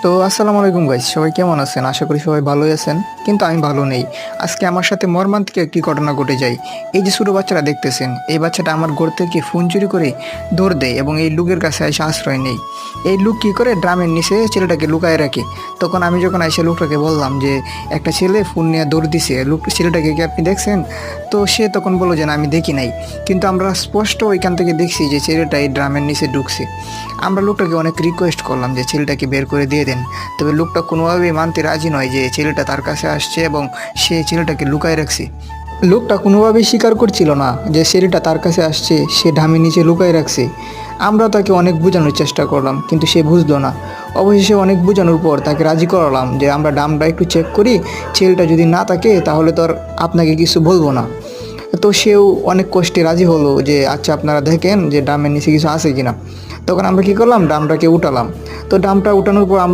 তো আসসালামু আলাইকুম গাইস, সবাই কেমন আছেন? আশা করি সবাই ভালোই আছেন, কিন্তু আমি ভালো নেই। আজকে আমার সাথে মর্মান্তিক একটি ঘটনা ঘটে যায়। এই যে ছোটো বাচ্চারা দেখতেছেন, এই বাচ্চাটা আমার ঘর থেকে ফোন চুরি করে দৌড় দেয় এবং এই লোকের কাছে এসে আশ্রয় নেই। এই লোক কী করে ড্রামের নিচে ছেলেটাকে লুকায় রাখে। তখন আমি যখন এসে লোকটাকে বললাম যে একটা ছেলে ফোন নিয়ে দৌড় দিছে, ছেলেটাকে কি আপনি দেখছেন? তো সে তখন বললো যে না, আমি দেখি নাই, কিন্তু আমরা স্পষ্ট ওইখান থেকে দেখছি যে ছেলেটা এই ড্রামের নিচে ঢুকছে। আমরা লোকটাকে অনেক রিকোয়েস্ট করলাম যে ছেলেটাকে বের করে দিয়ে দেন, তবে লোকটা কোনোভাবেই মানতে রাজি নয় যে ছেলেটা তার কাছে আসছে এবং সে ছেলেটাকে লুকায় রাখছে। লোকটা কোনোভাবেই স্বীকার করছিল না যে ছেলেটা তার কাছে আসছে, সে ঢামের নিচে লুকায় রাখছে। আমরা তাকে অনেক বোঝানোর চেষ্টা করলাম, কিন্তু সে বুঝলো না। অবশেষে অনেক বোঝানোর পর তাকে রাজি করালাম যে আমরা ডামটা একটু চেক করি, ছেলেটা যদি না থাকে তাহলে তো আর আপনাকে কিছু বলবো না। তো সেও অনেক কষ্টে রাজি হলো যে আচ্ছা আপনারা দেখেন যে ডামের নিচে কিছু আছে কিনা। তখন আমরা কী করলাম, ডামটাকে উঠালাম। তো ডামটা উঠানোর পর আমরা